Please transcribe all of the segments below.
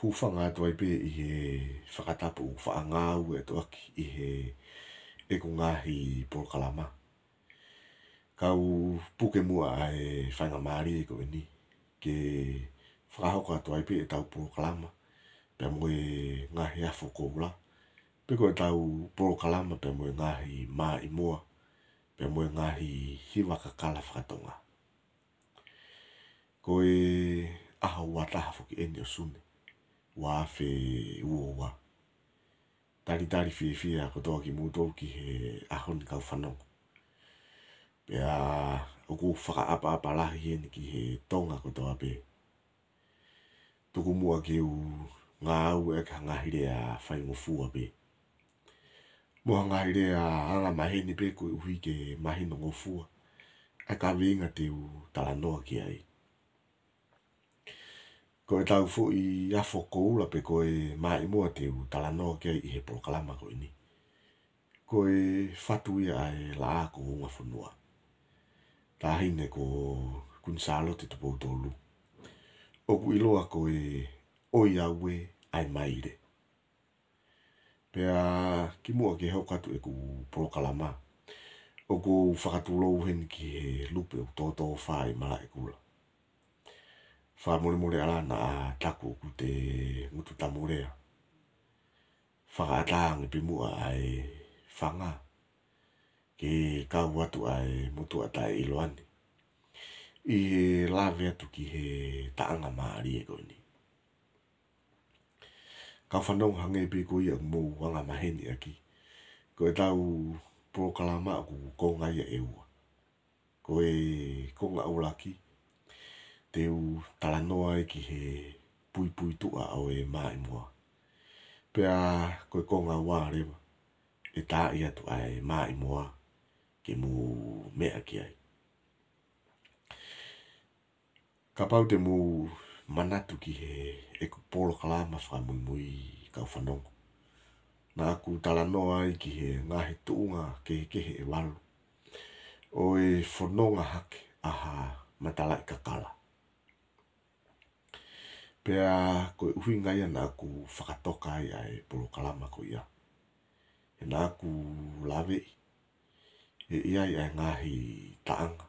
hufanga atu ai pe i he whakatapu whaangau e toaki i he e ko ngahi polokalama. Kau puke mua ai whainga maari e ko ni ke whakahoka atu ai pe e tau polokalama pe moe ngahi afo koula. Pe ko e tau polokalama pe moe ngahi maa i mua pe moe ngahi hiwa kakala whakatonga. Ko e aha wataha fuki eni o sune. Wa fe uowa. Tari fia ko toki mutou ki he ahon kau whanong. Pea oku whaka apa lahi heni ki he tonga ko toa pe. Tuku mua ki u ngā au e ka ngahire a whaingofua pe. Moha ngahire a anga maheni pe ko uhi ke mahino ngofua. A ka vinga te u talanoa ki ai. Ko e tau fu i afo koula pe ko e mai mua te u talanoa ki ai i he polokalama ko ini. Ko e whatu ia ai la ko unga whanua. Tahine ko kunsalo te tupo tolu. Oku iloa ko e oi aue ai maire. Pea ki mua ke haukatu e ku polokalama. Oku whakatulou hen ki he lupe o tōtō whai mala e kula. Wha mole ala na taku ku te ngutu tamurea. Whakaatang pe mua ai whanga. Ke kau watu ai mutu atai iloani. I he lawe atu ki he taanga maari e koe ni. Kau whanong hange pe ko ia mou wanga maheni aki. Ko e tau polokalama aku konga ia e ua. Ko e konga aulaki. Te u talanoa e ki he pui tua au e mai mua. Pea koe konga ua rewa. E taa ia tu ai mai mua. Ke mu mea ki ai. Ka pau te mu manatu ki he e ku polokalama whamui kau whanong. Nā aku talanoa i ki he ngahi tuunga ke he walu. O e whanonga hake aha matalai kakala. Pea koe uhinga ia nā aku whakatoka ai polokalama ko ia. E nā aku lawe e iai ai ngahi taanga.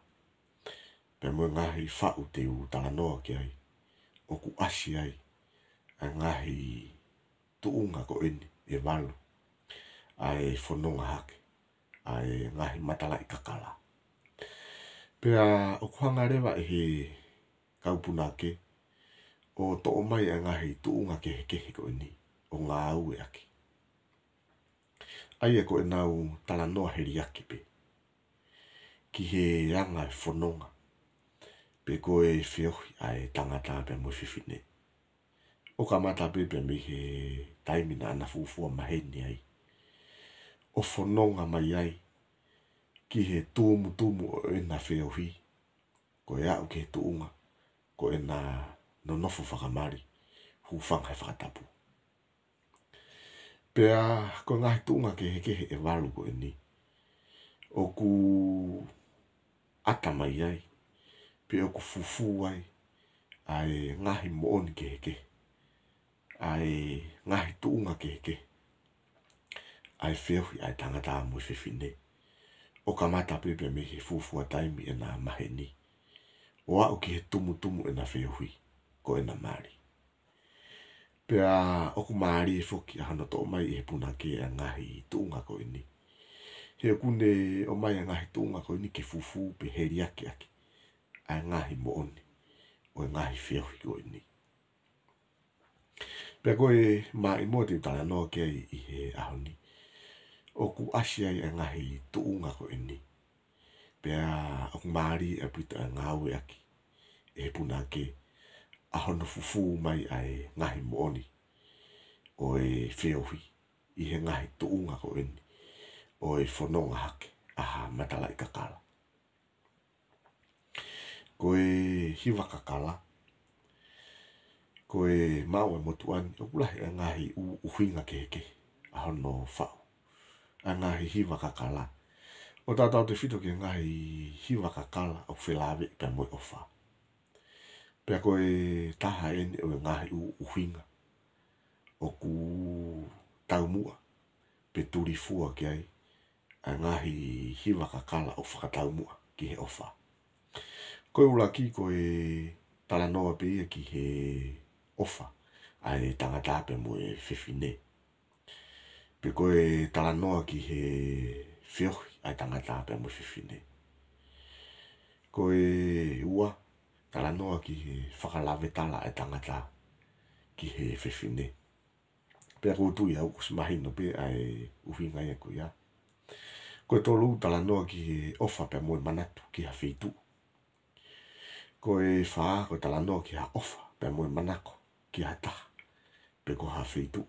Pea mo ngahi whau te u talanoa ki ai. Oku asi ai ai ngahi tuunga ko eni e walu. Ai whanonga hake. Ai ngahi matalai kakala. Pea oku hanga rewa e he kaupunake. O to o mai a ngahi tuunga ke ko eni. O ngā au e aki. Ai e ko e nau talanoa heri aki pe. Ki he anga e whanonga. Pe ko e whiohi ai tangata pe mo whiwhine. O ka mata pe me he taimina ana fufua maheni ai. O whanonga mai ai. Ki he tumu o e na whiohi. Ko e au ki he tuunga. Ko e na no nofu whakamari. Hufanga he whakatapu. Pea ko ngahi tuunga ke he e walu ko e ni. O ku ata mai ai. Pe o ku fufu ai. Ai ngahi mooni ke. Ai ngahi tuunga ke. Ai whiohi ai tangata mo whiwhine. O ka mata pepe me he fufua taimi e nā maheni. O au ki he tumu e na whiohi. Ko e na maari. Pea oku maari e whoki a hana to mai e puna ke a ngahi tuunga ko ini. He kune o mai a ngahi tuunga ko ini ke fufu pe heri aki. Ai ngahi mooni. O e ngahi whiohi ko ini. Pea koe mai mo te tala noa ke i he ahoni. Oku asi ai a ngahi tuunga ko ini. Pea oku maari e pita a ngāwe aki. E puna ke a hono fufu mai ai ngahi mooni. O e whiohi. I he ngahi tuunga ko ini. O e whanonga hake. Aha matalai kakala. Ko e hiwa kakala. Ko e mau e motuani. O kulahi a ngahi uhinga ke. A hono whau. A ngahi hiwa kakala. O tātau te whito ki ngahi hiwa kakala. O whilawe pe moi o wha. Pea ko e taha ene o ngahi uhinga. o ku taumua pe turi fua ki ai a ngahi hiwa kakala o whakataumua ki he ofa. Koe ulaki koe tala noa pe ia ki he ofa ai tangata pe mo e whiwhine. Pe koe tala noa ki he whiohi ai tangata pe mo whiwhine. Koe ua tala noa ki he whakalawe tala ai tangata ki he whiwhine. Pea koutu ia ukus mahino pe ai uhinga ia ko ia. Koe tolu tala noa ki he ofa pe mo e manatu ki ha whitu. Koe whaa koe tala noa ki ha ofa pe mo e manako ki ha taha pe ko ha whitu.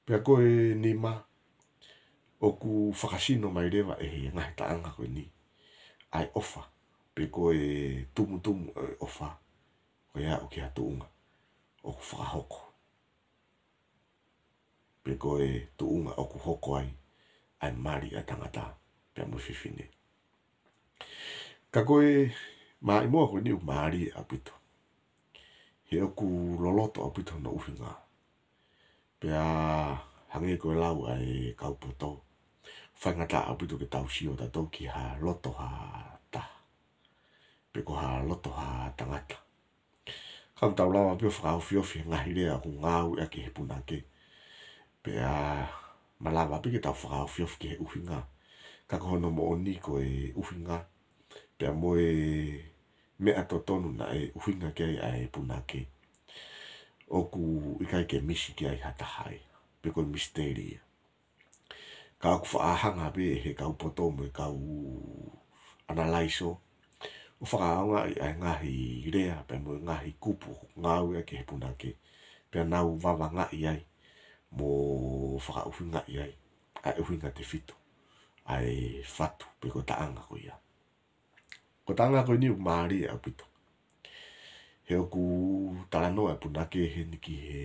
Pea koe ni ma o ku whakasino mai rewa e he ngahi taanga koe ni. Ai ofa pe koe tumu ofa koe ia o ki ha tuunga o ku whakahoko. Pe koe tuunga o ku hoko ai mari a tangata pe mo whiwhine. Ka koe maa imoa koe ni u maari a pito. He o ku loloto a pito na uhinga. Pea hange koe lau ai kaupoto. Whaingata a pito ke tau sio ta tau ki ha loto ha ta. Pe ko ha loto ha tangata. Kau tau lau a pio whakau whiofi ngahi rea ku ngau ea ki he punake. Pea malawa piki tau whakau whiofi ki he uhinga. Ka kohono mo o ni koe uhinga. Pea moe mea to tonu na e uhinga ki ai punake. Oku ikai ke misi ki ai hatahai. Pe koe misteri. Ka aku whaahanga pe he kau poto mo e kau analaiso. O whakaonga i ai ngahi rea pe mo ngahi kupu ngau ea ki he punake. Pea nau wawa nga i ai mo whakauhinga i ai. Ai uhinga te whito. Ai whatu pe ko taanga ko ia. Ko taanga ko ni u maari e apito. He oku talanoa e punake he niki he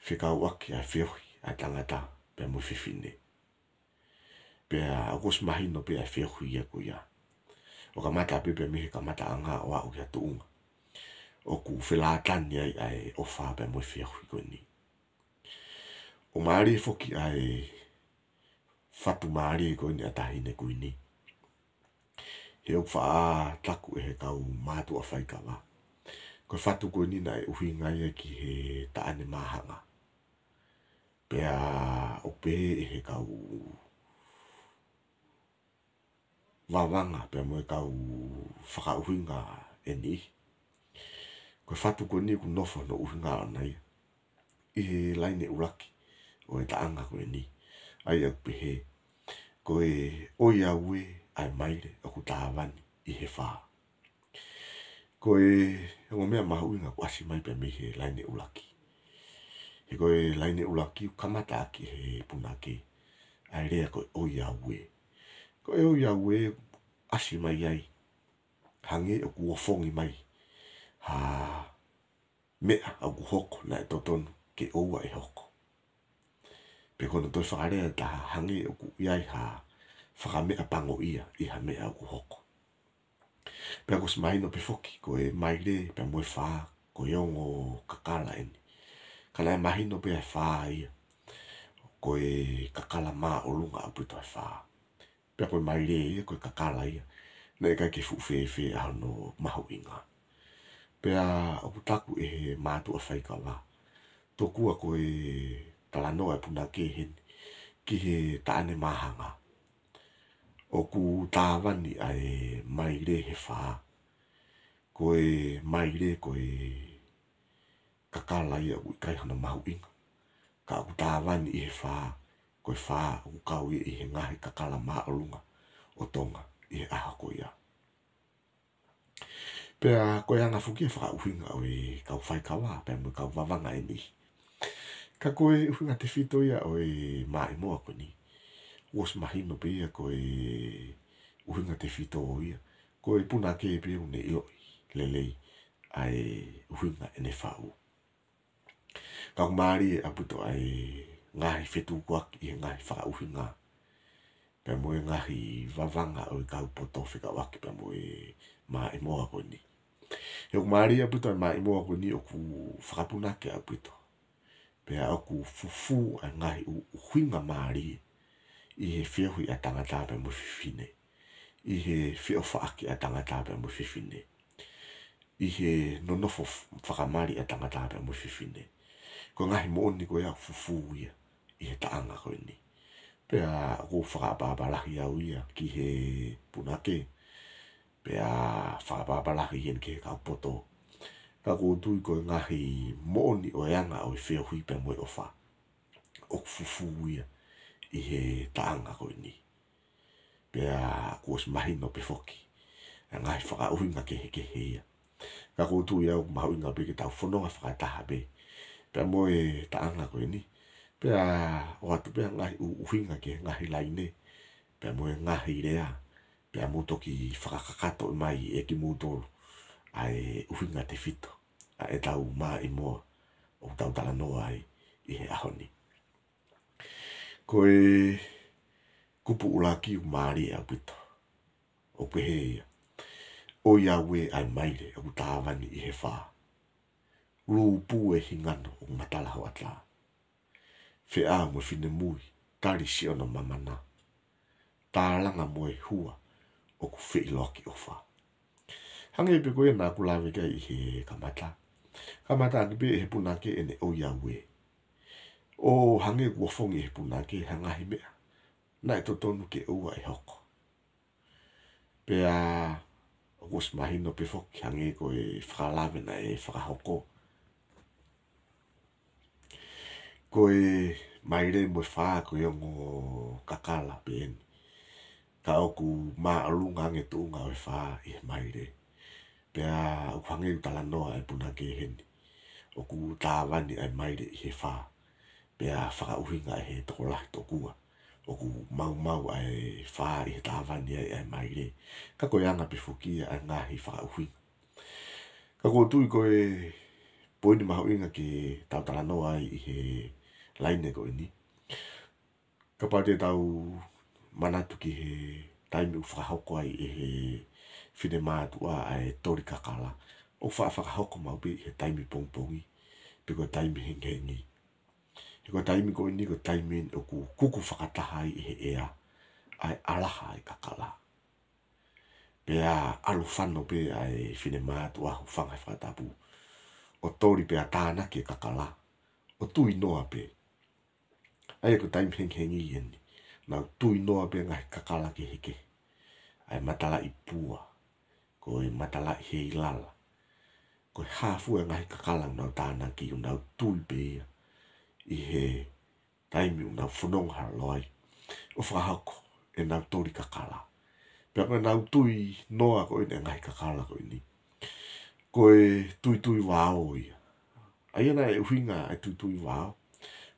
whikau waki ai whiohi ai tangata pe mo whiwhine. Pea akos mahino pe ai whiohi ia ko ia. O ka mata pe mihi ka mata anga o au kia tuunga. Oku whilaatani ai ofa pe mo whiohi ko ni. O maari foki ai whatu maari ko ni atahine ko ni. He o wha taku e he kau mātu a whaikawa. Ko whatu ko ni na e uhinga ia ki he taane mahanga. Pea o pe e he kau wawanga pea mo e kau whakauhinga e ni. Ko whatu ko ni ku nofo no uhinga anai. I he laine uraki o e taanga ko e ni. Ai au pe he. Ko e oi aue ai maire o ku tāwani i he wha. Ko e ngo mea mahuinga ku asi mai pe mi he laine ulaki. He ko e laine ulaki u kamata aki he punake. Ai rea ko e oi aue. Ko e oi aue asi mai ai. Hange o ku ofongi mai. Ha mea au ku hoko na e totonu ke oua e hoko. Pe kono toi whakarea ta hange o ku iai ha whakamea pango ia i ha mea au ku hoko. Pea ko smaino pe foki ko e maire pe moe wha ko iongo kakala eni. Kana e mahino pe e wha ia. Ko e kakala maa o lunga au pito e wha. Pea ko e maire ia ko e kakala ia. Na e kai ke fuwewhe a no mahu inga. Pea o putaku e he mātu a whaikawa. Tokua ko e talanoa e puna ke hen. Ki he taane mahanga. O ku tāwani ai maire he wha. Ko e maire ko e kakala ia ui kai hana mahu inga. Ka ku tāwani i he wha. Ko e wha u kau i he ngahi kakala maa olunga o tonga i he aha ko ia. Pea koe anga fuki e whakauhinga o e kau whaikawa pea mo kau wawanga e ni. Ka koe uhinga te whito ia o e maa i moa ko ni. Uos mahino pe ia ko e uhinga te whito o ia. Ko e puna ke e pe une iloi lelei ai uhinga e ne whau. Kau maari e aputo ai ngahi whetu kuak i he ngahi whakauhinga. Pea mo e ngahi wawanga o e kau poto whika waki pea mo e maa i moa ko ni. He o maari a puto mai mo ko ni o ku whakapuna ke a puto. Pea o ku fufu a ngai u huinga maari i he whiahui a tangata pe mo fifine. I he whio whaaki a tangata pe mo fifine. I he nonofo whakamari a tangata pe mo fifine. Ko ngahi mo oni ko ia fufu ia i he taanga ko ni. Pea ko whakapapalahi au ia ki he punake. Pea whakapapalahi hen ke kaupoto. Ka ko tui ko ngahi mooni o eanga o i whio hui pe moe o wha. O fufu ia i he taanga ko ni. Pea ko os mahino pe foki. A ngahi whakauhinga ke he ia. Ka ko tui au mahuinga pe ke tau whanonga whakataha pe. Pea moe taanga ko ni. Pea o atu pea ngahi uhinga ke ngahi laine. Pea moe ngahi rea. Pea mutoki whakakakato mai e ki mutolo. Ai uhinga te fito. A e tau maa i moa. O tau tala noa ai i he ahoni. Ko e kupu ulaki u maari au pito. O pehe ia. O iawe ai maire o tāwani i he wha. Rupu e hingano o matala ho atla. Whea mo whine mui. Tari si ona mamana. Tālanga moe hua. O ku whi loki o wha. Hange pe koe nā kulawe kai i he kamata. Kamata ki pe he punake ene o iawe. O hange kuafongi he punake hangahi mea. Nai to tonu ke ua e hoko. Pea o kos mahino pe foki hange ko e whakalawe na e whakahoko. Ko e maire mo wha ko yongo kakala pe eni. Ka oku maa alunga hange tuunga o e wha i he maire. Pea o hange utala noa e punake heni. Oku tāwani ai maire i he wha. Pea whakauhinga e he tokolahi tokua. Oku mau ai wha i he tāwani ai maire. Ka koe anga pe fukia ai ngahi whakauhinga. Ka koe tui koe poini mahu inga ki tau tala noa ai i he laine koe ni. Ka pate tau manatu ki he taimi u whakahoko ai i he whine mātua ai tori kakala. O whakahoko mau pe i he taimi pongpongi. Pe koe taimi hengengi. He koe taimi koe ni koe taimi o ku kuku whakataha ai i he ea. Ai alaha ai kakala. Pea alu whano pe ai whine mātua hu whangai whakatapu. O tori pe a tāna ki kakala. O tui noa pe. Ai ko taimi hengengi ieni. Nau tui noa pe ngai kakala ki heke. Ai matala i pua. Ko i matala i he ilala. Ko i hāfua ngai kakala nau tāna ki o nau tui pe ia. I he taimi o nau whanonga loai. O whakahako e nau tori kakala. Pea koe nau tui noa ko i ngai kakala ko i ni. Ko e tui wāo ia. Ai ana e uhinga e tui wāo.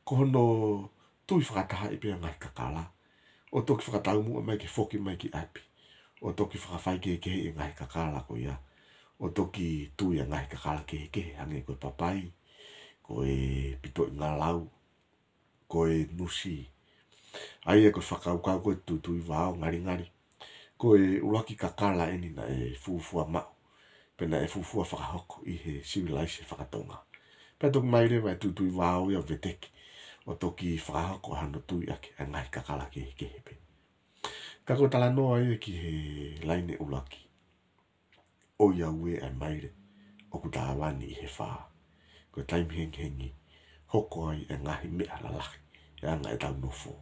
Ko hono tui whakataha i pia ngai kakala. O toki whakatau mua mai ke whoki mai ki api. O toki whakawhai ke i ngai kakala ko ia. O toki tui a ngai kakala ke hange koe papai. Ko e pito i ngā lau. Ko e nusi. Ai e koe whakaukau koe tui wāo ngari. Ko e ulaki kakala eni na e fufua mau. Pena e fufua whakahoko i he civilization whakatonga. Pea toki maire mai tui wāo ia veteki. O toki whakahoko hano tui ake a ngai kakala ke hepe. Ka koe tala noa e ki he laine ulaki. O ia ue ai maire. O ku tāwani i he wha. Ko taimi hengi. Hoko ai e ngahi mea lalaki. E anga e tau nofo.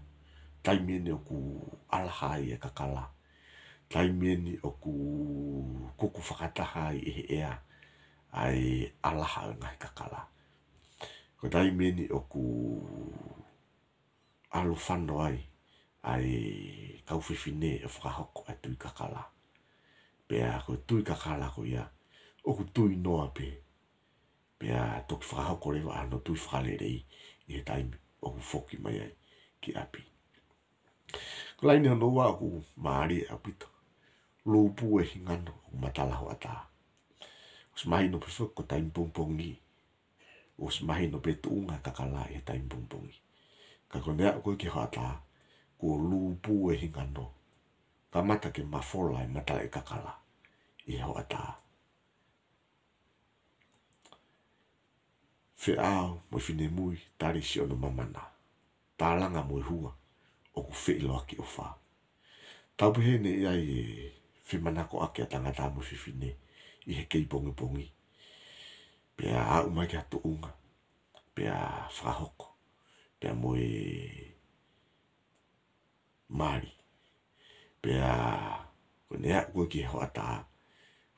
Taimi ene o ku alahai e kakala. Taimi ene o ku kuku whakataha i he ea. Ai alaha e ngahi kakala. Ko taimi ene o ku alu whano ai. Ai kauwhiwhine e whakahoko ai tui kakala. Pea ko tui kakala ko ia. O ku tui noa pe. Pea toki whakahoko rewa ano tui whakarerei. I he taimi o ku whoki mai ai ki api. Ko laini hono ua o ku maari a pito. Lupu e hingano o matala ho ata. Os mahino pe whako taimi pongpongi. Os mahino pe tuunga kakala i he taimi pongpongi. Ka konea koe ki ho ata. Ko lupu e hingano. Ka mata ke mafola e matala e kakala. I ho ata. Feao mo fine mui tari si ono mamana. Tālanga mo hua o ku whi loa ki o wha. Tau pehene ia i whimanako ake a tangata mo whiwhine i he kei pongi pongi. Pea au mai ki hatu unga. Pea whahoko. Pea mo Māori. Pea kone a ua ki hoa tā.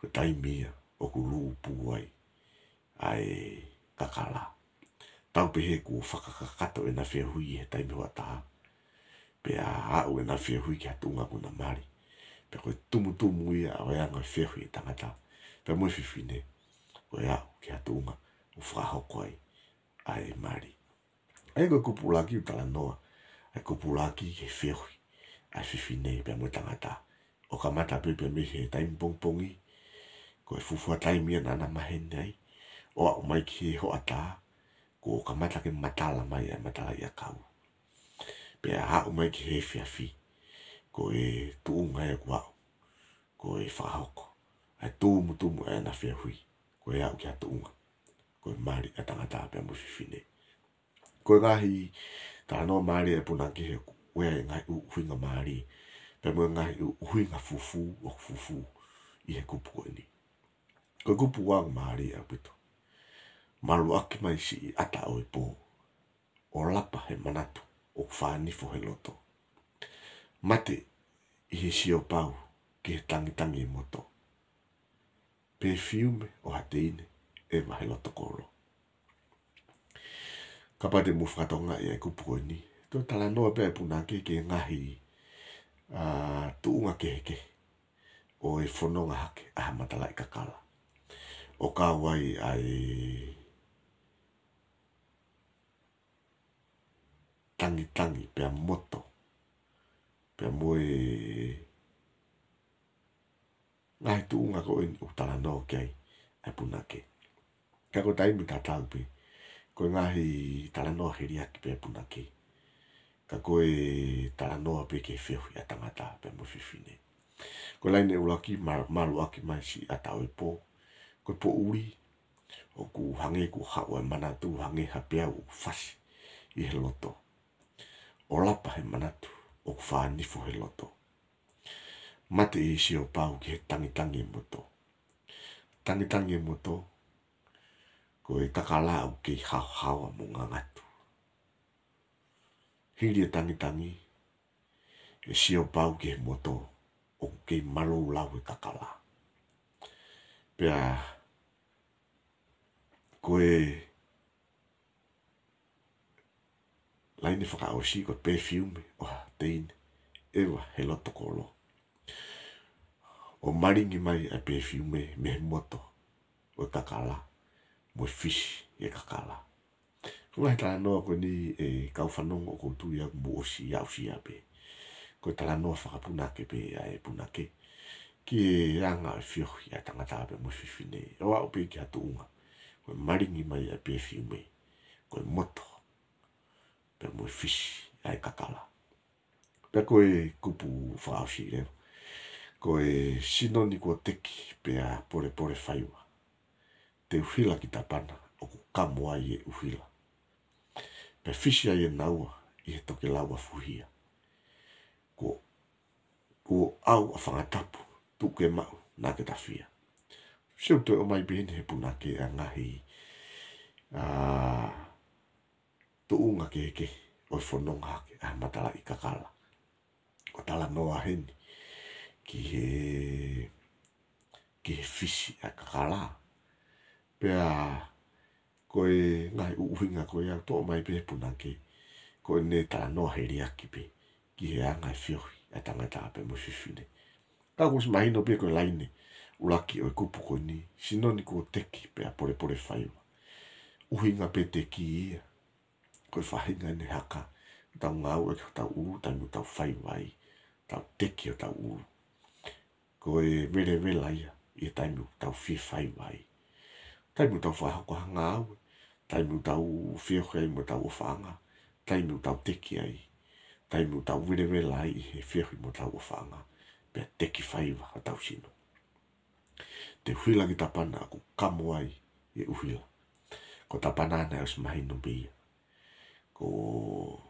Ko taimia o ku luu puai. Ai kakala. Tau pehe ku whakakakato e na whia hui he taimi hoa tā. Pea au e na whia hui ki hatu unga kuna Māori. Pea koe tumu ia a waianga whia hui e tangata. Pea mo whiwhine. Koe au ki hatu unga. U whahoko ai Māori. Ai koe kupulaki u tala noa. Ai kupulaki ke whia hui. Ai whiwhine pea mo tangata. O ka mata pepe me he taimi pongpongi. Koe fufua taimi ia nana mahene ai. O au mai ki he hoa tā. Ko ka mata ke matala mai ai matala ia kau. Pea au mai ki he whiawhi. Ko e tuunga e ku au. Ko e whahoko. Ai tumu e na whia hui. Ko e au ki a tuunga. Ko e Māori a tangata pea mo whiwhine. Ko e ngahi tā no Māori e puna ki he wea e ngai uhuinga Māori. Pea mo e ngahi uhuinga fufu o fufu i he kupu koe ni. Ko e kupu wang Māori a pito. Malu aki mai si ata o e pō. O lapa he manatu o whanifo he loto. Mate i he sio pau ki he tangi e moto. Pe fiume o hateine e wahe loto kolo. Kapate mu whakatonga i e kupu koe ni. Tō tala noa pēr puna ke ngahi tuunga ke. O e whanonga hake aha matala i kakala. O ka wai ai tangi pea moto. Pea moe ngai tuunga ko in utala no kei ai puna ke. Ka ko taimi ta taupe. Ko ngahi tala no heri aki pea puna ke. Ka ko e tala no pe ke whiu ia tangata pea mo whiwhine. Ko laine ulaki malu aki mai si ata o po. Ko po uri. O ku hange ku hawa manatu hange hapea u fasi i he loto. O lapa he manatu o ku whanifo he loto. Mate i si o pau ki he tangi e moto. Tangi e moto. Ko e kakala au ke hawa mo ngangatu. Hiri e tangi. E si o pau ki he moto. O ke malo lau e kakala. Pea ko e laine whaka o si ko perfume o teine. Ewa he loto kolo. O maringi mai a perfume me he moto o kakala. Mo fish e kakala. Ko ngai tala noa ko ni e kau whanongo ko tu ia mo osi au si ape. Ko tala noa whakapuna ke pe a e puna ke. Ki e ranga e whio ia tangata ape mo whiwhine. O au pe ki atu unga. Ko maringi mai a perfume. Ko moto. Pe mo fish a e kakala. Pe ko e kupu whaausi reo. Ko e sinoni ko teki pe a pore whaiwa. Te uhila ki ta pana o ku kamo ai e uhila. Pe fishi ai e naua i he toke laua fuhia. Ko au a whangatapu tuke mau nā ke tawhia. Seu te o mai bene he puna ke a ngahi tuunga ke o whanonga hake a matala i kakala. O tala noa heni ki he fishi a kakala. Pea koe ngai uhinga koe au tō mai pe puna ke. Koe ne tala noa heri aki pe. Ki he angai whiohi a tangata ape mo whiwhine. Ka kos mahino pe koe laine. Ulaki o e kupu koe ni. Sinoni ko teki pe a pore whaiwa. Uhinga pe teki ia. Koe whahinga ne haka. Tau ngau e tau uru. Tau tau whaiwai. Tau teki o tau uru. Koe vere laia. I taimu tau whaiwai. Taimu tau whahako hanga au. Taimu tau whiohi ai mo tau whaanga. Taimu tau teki ai. Taimu tau vere lai i he whiohi mo tau whaanga. Pea teki whaiwa a tau sino. Te huila ki tapana aku kamo ai e uhila. Ko tapana na os mahino bia. Ko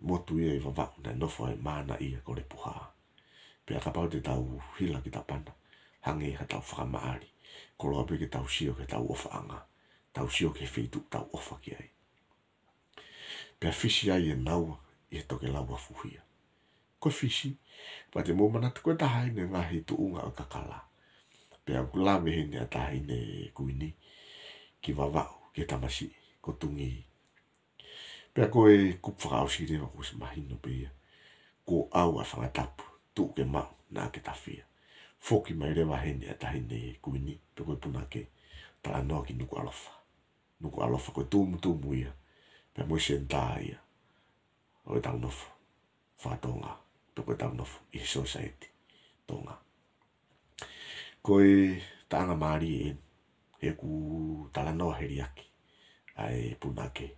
motu ia i vavau na nofo ai mana ia ko le puha. Pea kapau te tau hila ki tapana. Hange ha tau whakamaari. Ko loa pe ke tau sio ke tau ofa anga. Tau sio ke whitu tau ofa ki ai. Pea fisi ai e naua i he toke laua fuhia. Ko fisi, pa te mōmana te koe tahai ne ngahi tu unga o kakala. Pea kulawe he ne a tahai ne kuini ki vavau ke tamasi ko tungi. Pea koe kupwhakao si rewa ko se mahino pe ia. Ko au a whangatapu tu ke mau na ke tawhia. Foki mai rewa he ne a tahai ne kuini pe koe puna ke tala noa ki nuku alofa. Nuku alofa koe tumu ia. Pea moi senta ia. Oe tau nofo. Whātonga. Pe koe tau nofo. I society. Tonga. Koe taanga maari e he ku tala noa heri aki. Ai puna ke.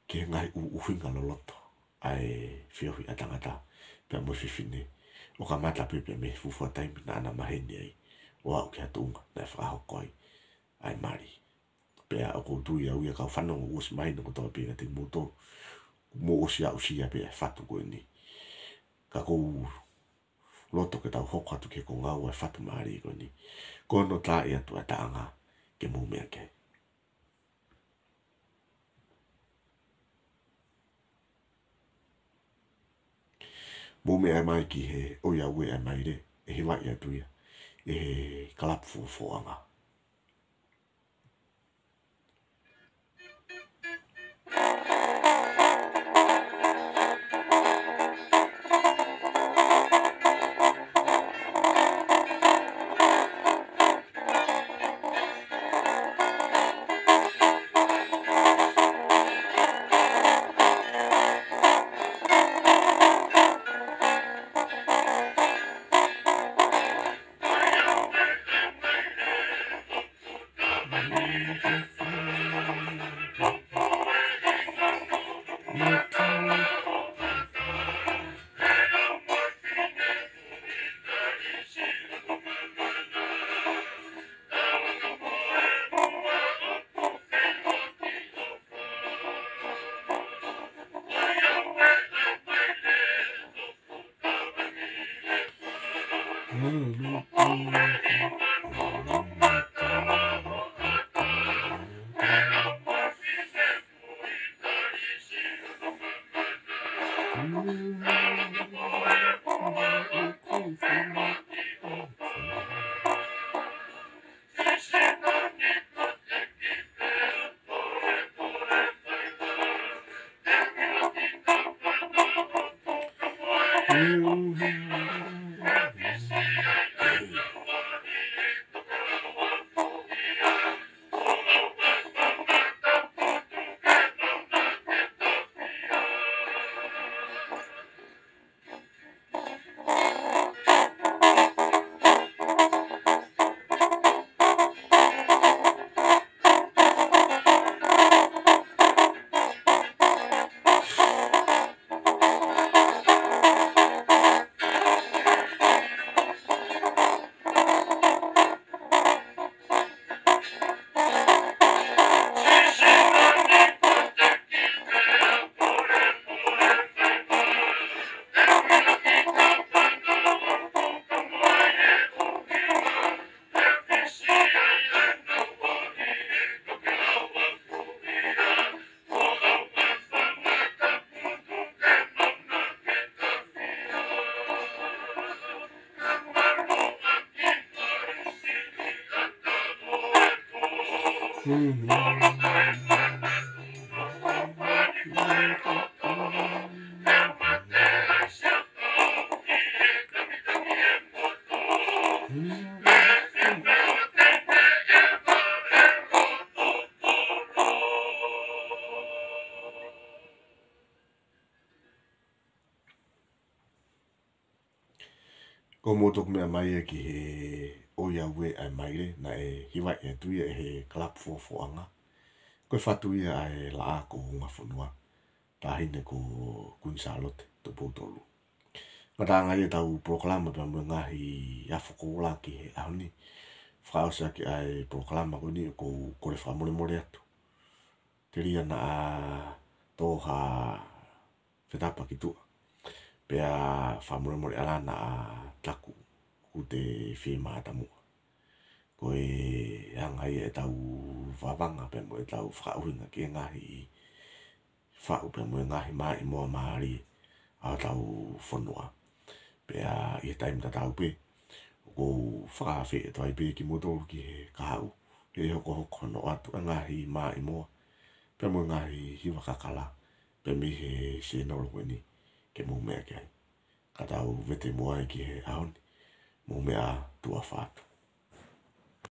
Ke ngai uhinga loloto. Ai whiohi a tangata. Pea moi whiwhine. O ka mata pepe me fufua taimi na ana maheni ai. O au ke hatunga. Na e whakahoko ai. Ai maari. Pea o koutu au ia kau whanonga uos mai na kotoa pēna te moto. Mo o si au si a pea whatu koe ni. Ka kou loto ke tau hoko atu ke ko ngau e whatu maari koe ni. Kono tā e atu a taanga ke mumea kei. Mumea mai ki he oia ue e mai re. E he wai atu ia. E he kalapfu foanga. Ko motok mea mai e ki he oia ue ai maire na e hiwai e tuia e he klap fuafuanga. Koe whatu ia ai la a ko hunga whanua. Tahine ko Queen Charlotte to Potolu. Mata ngai e tau proklama pa mua ngahi afukola ki he ahoni. Whakaosa ki ai proklama ko ni ko kore whamore more atu. te ria na a toha whetapa ki tua. Pea whamure more ala na a taku ku te whimata mua. Ko e angai e tau wawanga pe mo e tau whauhinga ki ngahi whau pe mo e ngahi mai mua maari a tau whanua. Pea i e taim ta tau pe ko whakawhi e toi pe ki moto ki he kahau. He hoko hoko no atu a ngahi mai mua. Pe mo ngahi hiwa kakala. Pe mi he se nolo weni ke mo mea ki ai. Ka tau vete mua ki he aoni. Mo mea tua whatu.